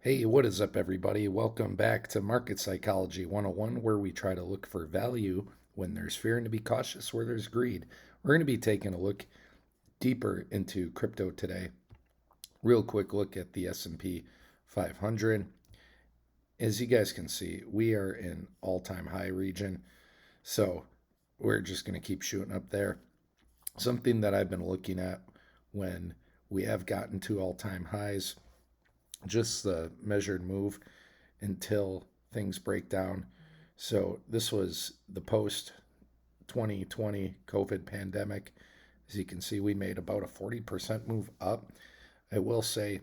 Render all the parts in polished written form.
Hey, what is up, everybody? Welcome back to Market Psychology 101, where we try to look for value when there's fear and to be cautious where there's greed. We're going to be taking a look deeper into crypto today. Real quick look at the S&P 500. As you guys can see, we are in all-time high region, so we're just going to keep shooting up there. Something that I've been looking at when we have gotten to all-time highs, just the measured move until things break down. So this was the post 2020 COVID pandemic. As you can see, we made about a 40% move up. I will say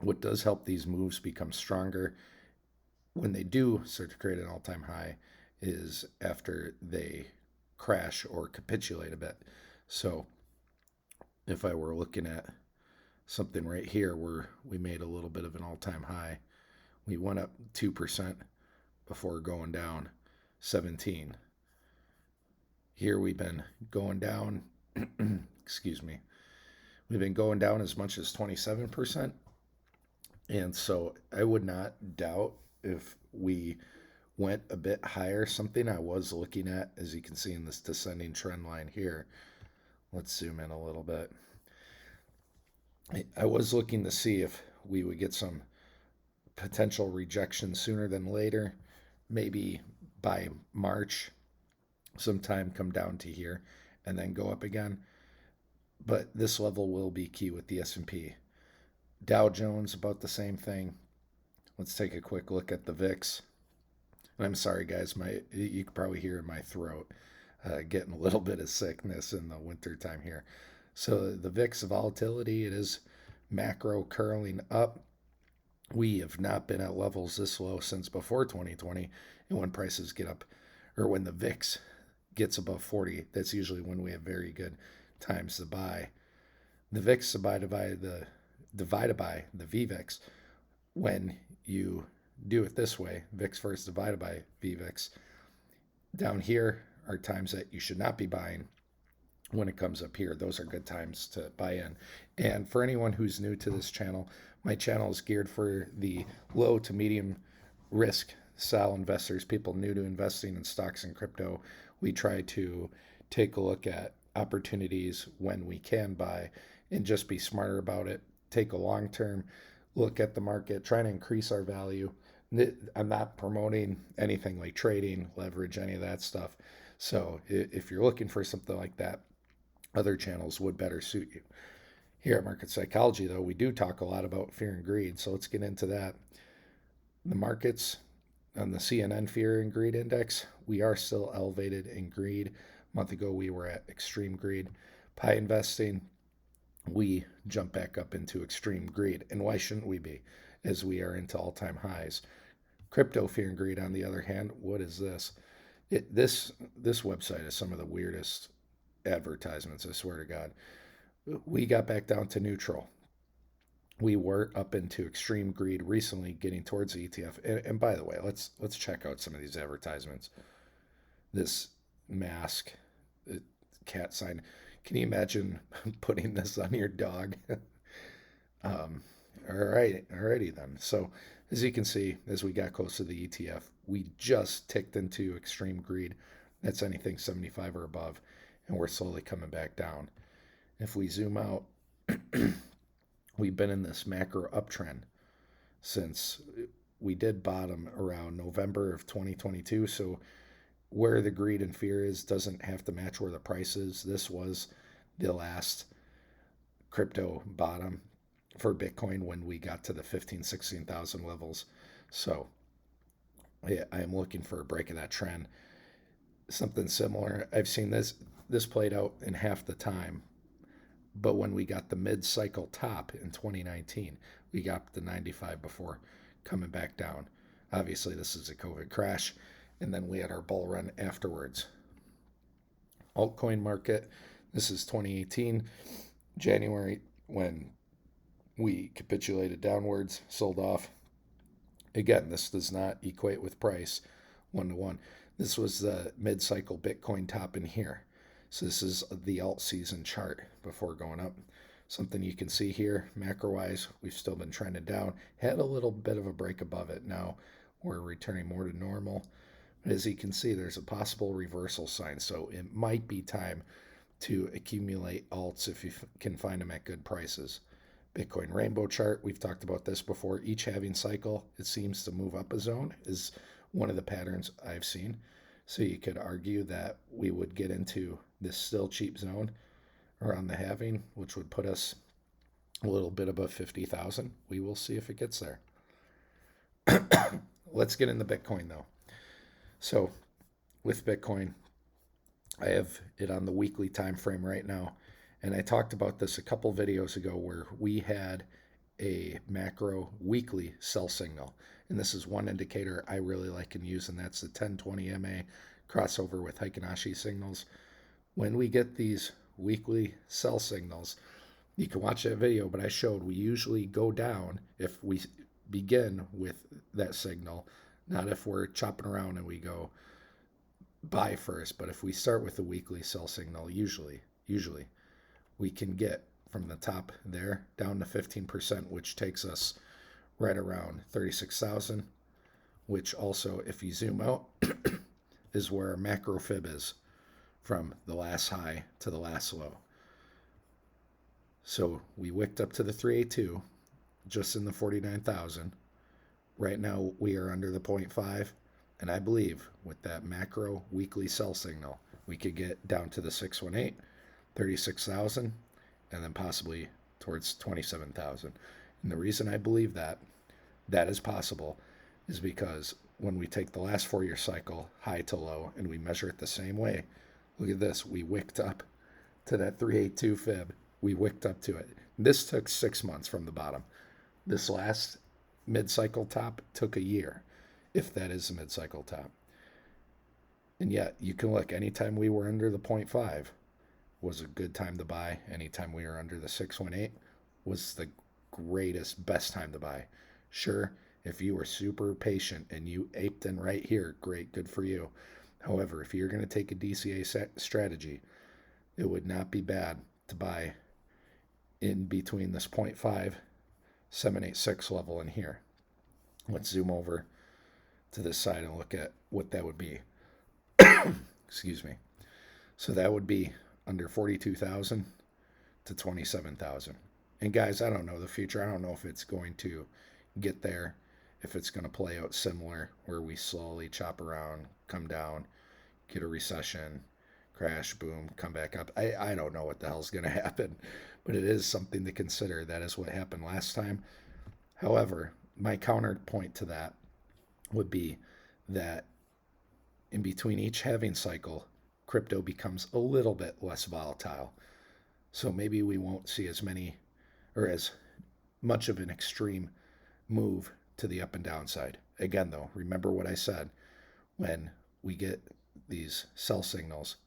what does help these moves become stronger when they do start to create an all time high is after they crash or capitulate a bit. So if I were looking at something right here where we made a little bit of an all time high, we went up 2% before going down 17. Here we've been going down, excuse me, we've been going down as much as 27%. And so I would not doubt if we went a bit higher. Something I was looking at, as you can see in this descending trend line here. Let's zoom in a little bit. I was looking to see if we would get some potential rejection sooner than later, maybe by March, sometime come down to here and then go up again. But this level will be key with the S&P. Dow Jones about the same thing. Let's take a quick look at the VIX. And I'm sorry, guys, you can probably hear in my throat getting a little bit of sickness in the winter time here. So the VIX volatility, it is macro curling up. We have not been at levels this low since before 2020. And when prices get up, or when the VIX gets above 40, that's usually when we have very good times to buy. The VIX divided by the VVIX, when you do it this way, VIX first divided by VVIX, down here are times that you should not be buying. When it comes up here, those are good times to buy in. And for anyone who's new to this channel, my channel is geared for the low to medium risk style investors, people new to investing in stocks and crypto. We try to take a look at opportunities when we can buy and just be smarter about it. Take a long term look at the market, trying to increase our value. I'm not promoting anything like trading, leverage, any of that stuff. So if you're looking for something like that, other channels would better suit you. Here at Market Psychology, though, we do talk a lot about fear and greed. So let's get into that. The markets on the CNN Fear and Greed Index, we are still elevated in greed. A month ago, we were at extreme greed. Pie investing, we jump back up into extreme greed. And why shouldn't we be, as we are into all time highs? Crypto fear and greed, on the other hand, what is this? This website is some of the weirdest advertisements, I swear to God. We got back down to neutral. We were up into extreme greed recently, getting towards the ETF. And by the way, let's check out some of these advertisements. This mask, cat sign. Can you imagine putting this on your dog? All right, alrighty then. So as you can see, as we got close to the ETF, we just ticked into extreme greed. That's anything 75 or above, and we're slowly coming back down. If we zoom out, we've been in this macro uptrend since we did bottom around November of 2022. So where the greed and fear is doesn't have to match where the price is. This was the last crypto bottom for Bitcoin when we got to the 15, 16,000 levels. So yeah, I am looking for a break of that trend. Something similar. I've seen this played out in half the time. But when we got the mid-cycle top in 2019, we got the 95 before coming back down. Obviously, this is a COVID crash, and then we had our bull run afterwards. Altcoin market, this is 2018, January, when we capitulated downwards, sold off. Again, this does not equate with price one to one. This was the mid-cycle Bitcoin top in here. So this is the alt season chart before going up. Something you can see here, macro-wise, we've still been trending down. Had a little bit of a break above it. Now we're returning more to normal. But as you can see, there's a possible reversal sign. So it might be time to accumulate alts if you can find them at good prices. Bitcoin rainbow chart, we've talked about this before. Each halving cycle, it seems to move up a zone, is one of the patterns I've seen. So you could argue that we would get into this still cheap zone around the halving, which would put us a little bit above 50,000. We will see if it gets there. Let's get into Bitcoin though. So with Bitcoin, I have it on the weekly time frame right now. And I talked about this a couple videos ago where we had a macro weekly sell signal. And this is one indicator I really like and use, and that's the 1020 MA crossover with Heikin-Ashi signals. When we get these weekly sell signals, you can watch that video, but I showed we usually go down if we begin with that signal, not if we're chopping around and we go buy first, but if we start with the weekly sell signal, usually we can get from the top there down to 15%, which takes us right around 36,000, which also, if you zoom out, is where our macro fib is from the last high to the last low. So we wicked up to the 382, just in the 49,000. Right now we are under the 0.5, and I believe with that macro weekly sell signal, we could get down to the 618, 36,000, and then possibly towards 27,000. And the reason I believe that is possible is because when we take the last 4-year cycle, high to low, and we measure it the same way, look at this, we wicked up to that 382 fib. We wicked up to it. This took 6 months from the bottom. This last mid-cycle top took a year, if that is a mid-cycle top. And yet, you can look, anytime we were under the 0.5 was a good time to buy. Anytime we were under the 618 was the greatest, best time to buy. Sure, if you were super patient and you aped in right here, great, good for you. However, if you're going to take a DCA strategy, it would not be bad to buy in between this 0.5, 786 level in here. Let's zoom over to this side and look at what that would be. Excuse me. So that would be under 42,000 to 27,000. And guys, I don't know the future. I don't know if it's going to get there, if it's going to play out similar, where we slowly chop around, come down, get a recession, crash, boom, come back up. I don't know what the hell's going to happen, but it is something to consider. That is what happened last time. However, my counterpoint to that would be that in between each halving cycle, crypto becomes a little bit less volatile. So maybe we won't see as many or as much of an extreme move to the up and down side. Again, though, remember what I said. When we get these sell signals,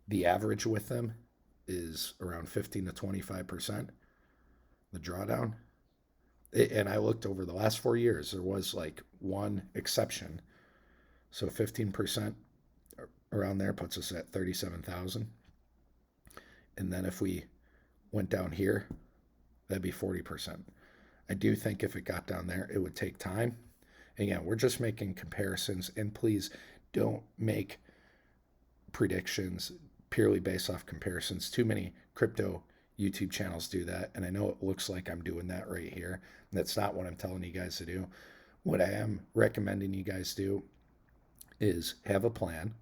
the average with them is around 15 to 25%, the drawdown. And I looked over the last 4 years, there was like one exception. So 15% around there puts us at 37,000. And then if we went down here, that'd be 40%. I do think if it got down there, it would take time. Again, we're just making comparisons, and please don't make predictions purely based off comparisons. Too many crypto YouTube channels do that, and I know it looks like I'm doing that right here. That's not what I'm telling you guys to do. What I am recommending you guys do is have a plan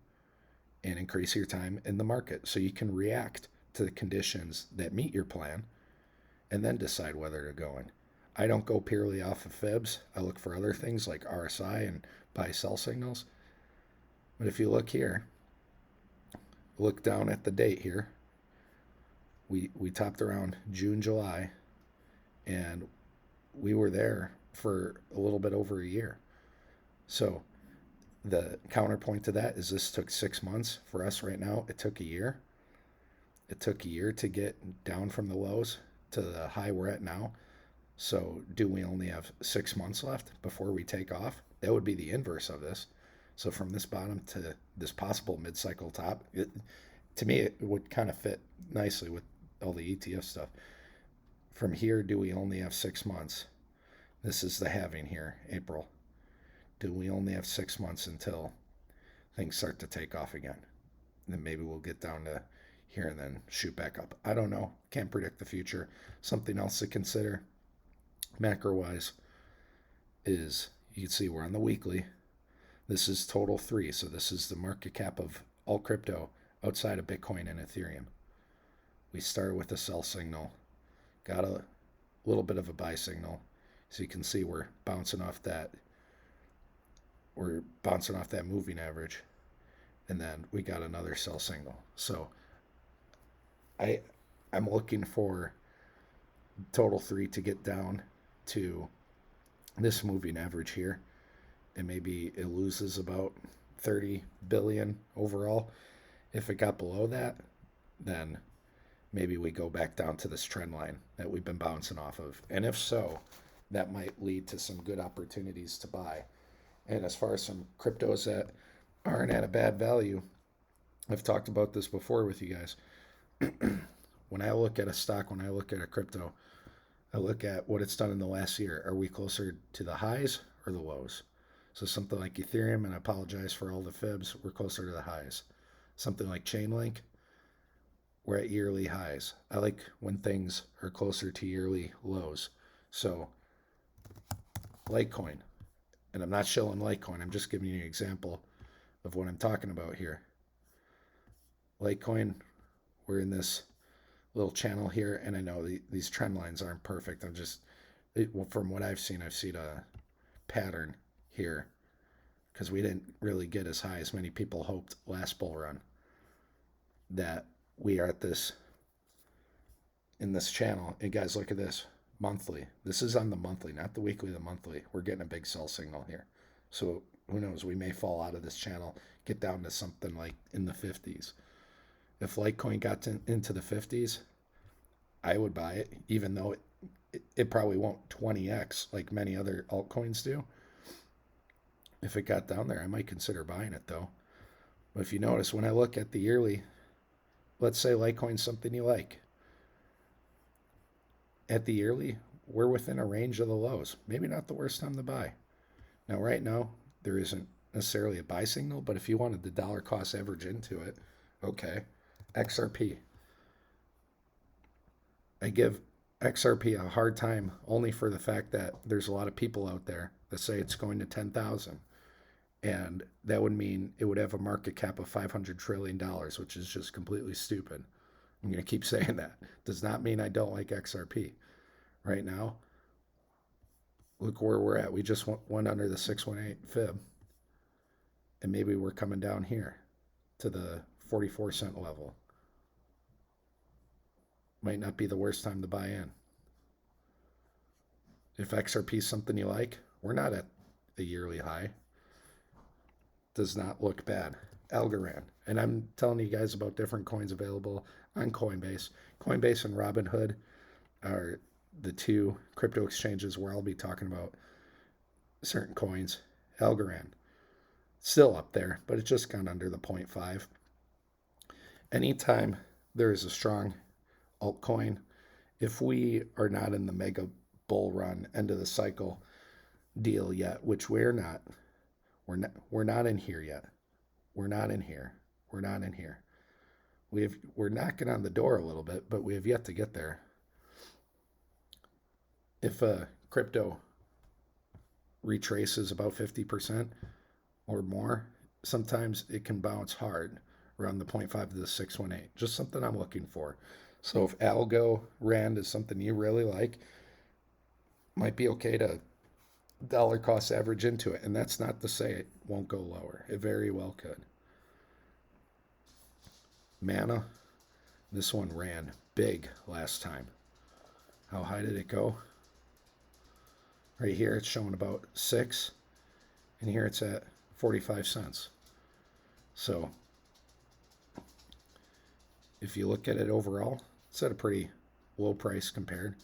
and increase your time in the market so you can react to the conditions that meet your plan and then decide whether to go in. I don't go purely off of fibs. I look for other things like RSI and buy sell signals. But if you look here, look down at the date here, we topped around June, July, and we were there for a little bit over a year. So the counterpoint to that is this took 6 months. For us right now, it took a year. It took a year to get down from the lows to the high we're at now. So do we only have 6 months left before we take off? That would be the inverse of this. So from this bottom to this possible mid-cycle top, to me, it would kind of fit nicely with all the ETF stuff. from here, do we only have 6 months? This is the halving here, April. Do we only have 6 months until things start to take off again? And then maybe we'll get down to here and then shoot back up. I don't know. Can't predict the future. Something else to consider, macro wise, is you can see we're on the weekly. This is total 3. So this is the market cap of all crypto outside of Bitcoin and Ethereum. We started with a sell signal, got a little bit of a buy signal. So you can see we're bouncing off that moving average, and then we got another sell signal. So I'm looking for total 3 to get down to this moving average here, and maybe it loses about 30 billion overall. If it got below that, then maybe we go back down to this trend line that we've been bouncing off of. And if so, that might lead to some good opportunities to buy. And as far as some cryptos that aren't at a bad value, I've talked about this before with you guys. When I look at a stock, when I look at a crypto, I look at what it's done in the last year. Are we closer to the highs or the lows? So something like Ethereum, and I apologize for all the fibs, we're closer to the highs. Something like Chainlink, we're at yearly highs. I like when things are closer to yearly lows. So Litecoin, and I'm not shilling Litecoin, I'm just giving you an example of what I'm talking about here. Litecoin, we're in this little channel here, and I know these trend lines aren't perfect. From what I've seen a pattern here, because we didn't really get as high as many people hoped last bull run, that we are in this channel. And guys, look at this monthly. This is on the monthly, not the weekly, the monthly. We're getting a big sell signal here. So who knows, we may fall out of this channel, get down to something like in the 50s. If Litecoin got into the 50s, I would buy it, even though it probably won't 20x like many other altcoins do. If it got down there, I might consider buying it though. But if you notice, when I look at the yearly, let's say Litecoin's something you like. At the yearly, we're within a range of the lows. Maybe not the worst time to buy. Now, right now, there isn't necessarily a buy signal, but if you wanted the dollar cost average into it, okay. XRP. I give XRP a hard time only for the fact that there's a lot of people out there that say it's going to 10,000. And that would mean it would have a market cap of $500 trillion, which is just completely stupid. I'm going to keep saying that. Does not mean I don't like XRP. Right now, look where we're at. We just went under the 618 fib. And maybe we're coming down here to the 44-cent level. Might not be the worst time to buy in. If XRP is something you like, we're not at a yearly high. Does not look bad. Algorand. And I'm telling you guys about different coins available on Coinbase. Coinbase and Robinhood are the two crypto exchanges where I'll be talking about certain coins. Algorand, still up there, but it's just gone under the 0.5. Anytime there is a strong altcoin, if we are not in the mega bull run end of the cycle deal yet, which we're not in here yet. We're not in here. We're knocking on the door a little bit, but we have yet to get there. If a crypto retraces about 50% or more, sometimes it can bounce hard around the 0.5 to the 618. Just something I'm looking for. So if Algorand is something you really like, might be okay to dollar cost average into it. And that's not to say it won't go lower. It very well could. Mana, this one ran big last time. How high did it go? Right here it's showing about 6, and here it's at 45 cents. So if you look at it overall, it's at a pretty low price compared.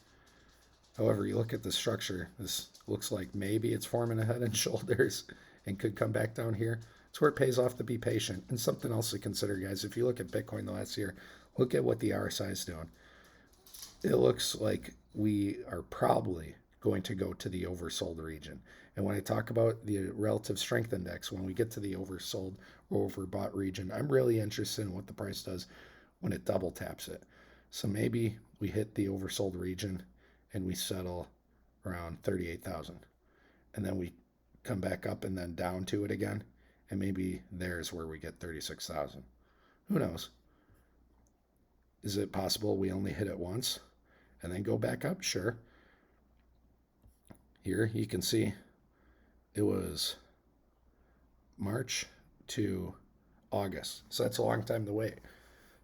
However, you look at the structure, this looks like maybe it's forming a head and shoulders and could come back down here. It's where it pays off to be patient. And something else to consider, guys, if you look at Bitcoin the last year, look at what the RSI is doing. It looks like we are probably going to go to the oversold region. And when I talk about the relative strength index, when we get to the oversold or overbought region, I'm really interested in what the price does when it double taps it. So maybe we hit the oversold region and we settle around 38,000. And then we come back up and then down to it again. And maybe there's where we get 36,000. Who knows? Is it possible we only hit it once and then go back up? Sure. Here you can see it was March to August. So that's a long time to wait.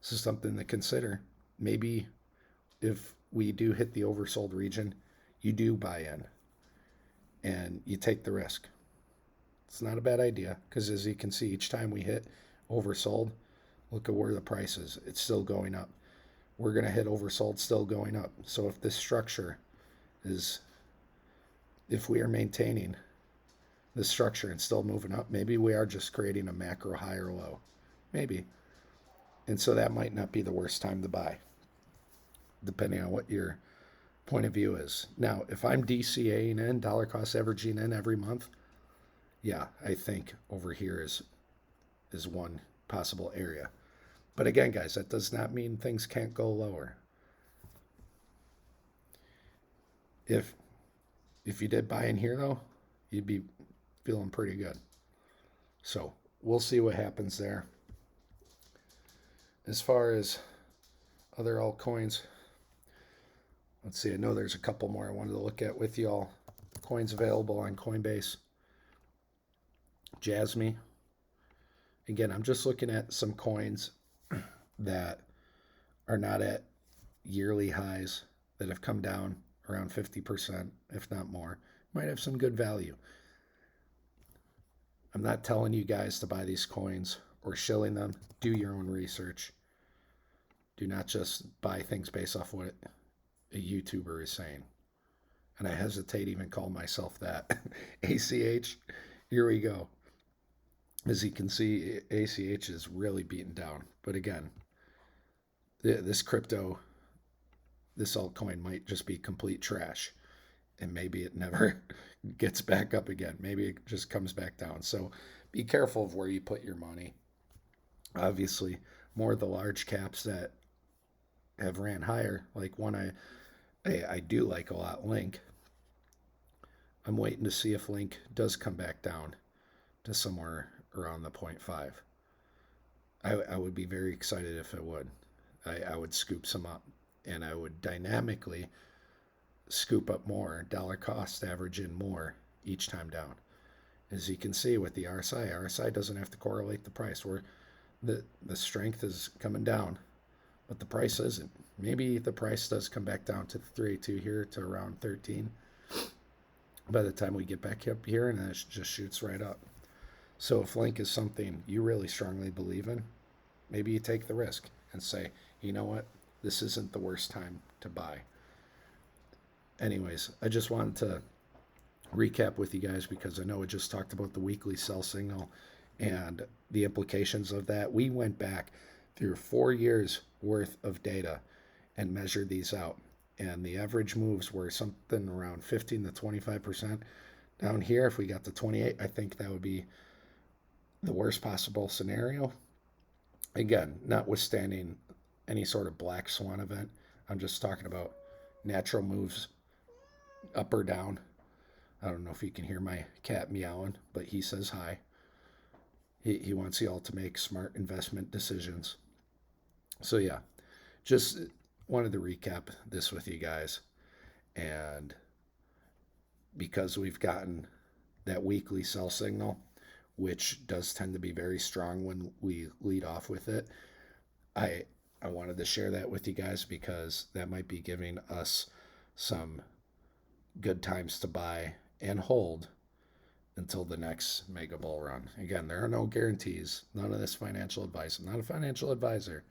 This is something to consider. Maybe if we do hit the oversold region, you do buy in and you take the risk. It's not a bad idea because as you can see, each time we hit oversold, look at where the price is. It's still going up. We're going to hit oversold, still going up. So if this structure is, if we are maintaining this structure and still moving up, maybe we are just creating a macro high or low. Maybe. And so that might not be the worst time to buy, depending on what your point of view is. Now, if I'm DCAing in, dollar cost averaging in every month, yeah, I think over here is one possible area. But again, guys, that does not mean things can't go lower. If you did buy in here though, you'd be feeling pretty good. So we'll see what happens there. As far as other altcoins, let's see, I know there's a couple more I wanted to look at with y'all. Coins available on Coinbase. Jasmy. Again, I'm just looking at some coins that are not at yearly highs, that have come down around 50%, if not more. Might have some good value. I'm not telling you guys to buy these coins or shilling them. Do your own research. Do not just buy things based off what a YouTuber is saying. And I hesitate even call myself that. ACH, here we go. As you can see, ACH is really beaten down. But again, this altcoin might just be complete trash. And maybe it never gets back up again. Maybe it just comes back down. So be careful of where you put your money. Obviously, more of the large caps that have ran higher, like one I do like a lot, Link. I'm waiting to see if Link does come back down to somewhere around the 0.5. I would be very excited if it would. I would scoop some up, and I would dynamically scoop up more, dollar cost average in more each time down. As you can see with the RSI doesn't have to correlate the price. Where the strength is coming down, but the price isn't. Maybe the price does come back down to 3.2 here to around 13 by the time we get back up here, and then it just shoots right up. So if Link is something you really strongly believe in, maybe you take the risk and say, you know what, this isn't the worst time to buy. Anyways, I just wanted to recap with you guys because I know we just talked about the weekly sell signal and the implications of that. We went back through 4 years worth of data and measured these out, and the average moves were something around 15 to 25%. Down here, if we got to 28, I think that would be the worst possible scenario. Again, notwithstanding any sort of black swan event, I'm just talking about natural moves up or down. I don't know if you can hear my cat meowing, but he says hi. He wants you all to make smart investment decisions. So yeah, just wanted to recap this with you guys. And because we've gotten that weekly sell signal, which does tend to be very strong when we lead off with it, I wanted to share that with you guys because that might be giving us some good times to buy and hold until the next mega bull run. Again, there are no guarantees. None of this financial advice. I'm not a financial advisor.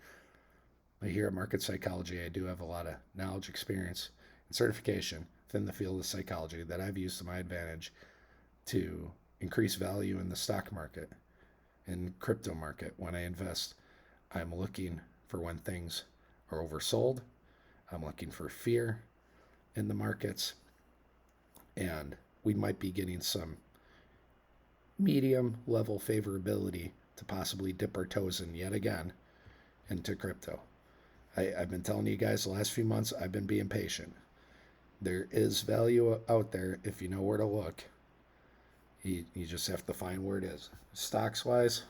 But here at Market Psychology, I do have a lot of knowledge, experience, and certification within the field of psychology that I've used to my advantage to increase value in the stock market and crypto market. When I invest, I'm looking for when things are oversold. I'm looking for fear. in the markets, and we might be getting some medium level favorability to possibly dip our toes in yet again into crypto. I've been telling you guys the last few months, I've been being patient. There is value out there if you know where to look. You just have to find where it is. Stocks wise,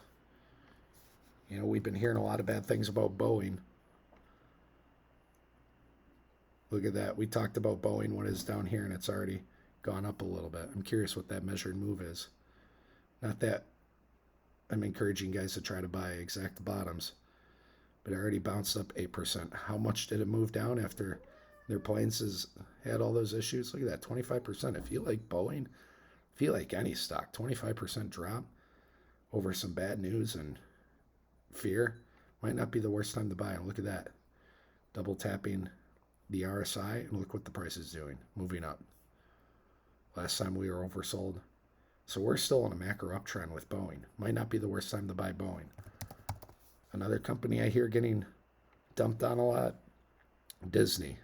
we've been hearing a lot of bad things about Boeing. Look at that. We talked about Boeing, what is down here, and it's already gone up a little bit. I'm curious what that measured move is. Not that I'm encouraging guys to try to buy exact bottoms, but it already bounced up 8%. How much did it move down after their planes had all those issues? Look at that, 25%. If you like Boeing, if you like any stock, 25% drop over some bad news and fear might not be the worst time to buy. And look at that, double tapping the RSI, and look what the price is doing, moving up. Last time we were oversold. So we're still on a macro uptrend with Boeing. Might not be the worst time to buy Boeing. Another company I hear getting dumped on a lot, Disney.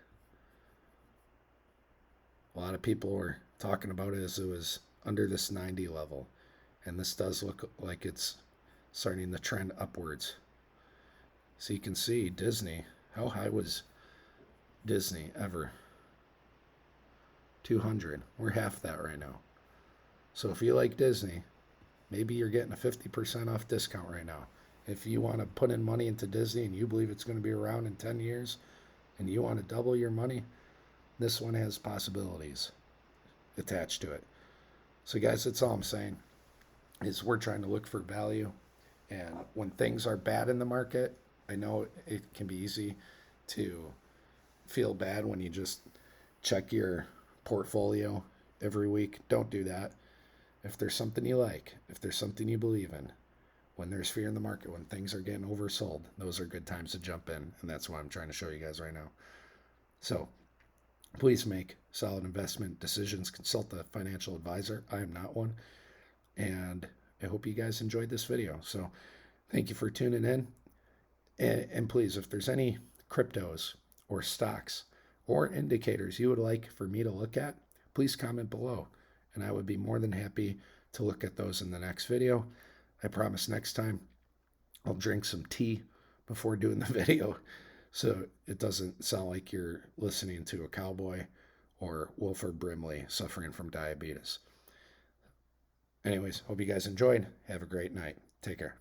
A lot of people were talking about it as it was under this 90 level. And this does look like it's starting the trend upwards. So you can see Disney. How high was Disney ever? 200. We're half that right now. So if you like Disney, maybe you're getting a 50% off discount right now. If you want to put in money into Disney and you believe it's going to be around in 10 years and you want to double your money, this one has possibilities attached to it. So guys, that's all I'm saying is we're trying to look for value. And when things are bad in the market, I know it can be easy to feel bad when you just check your portfolio every week. Don't do that. If there's something you like, if there's something you believe in, when there's fear in the market, when things are getting oversold, those are good times to jump in. And that's what I'm trying to show you guys right now. So please make solid investment decisions. Consult a financial advisor. I am not one. And I hope you guys enjoyed this video. So thank you for tuning in. And please, if there's any cryptos or stocks or indicators you would like for me to look at, please comment below. And I would be more than happy to look at those in the next video. I promise next time I'll drink some tea before doing the video so it doesn't sound like you're listening to a cowboy or Wilford Brimley suffering from diabetes. Anyways, hope you guys enjoyed. Have a great night. Take care.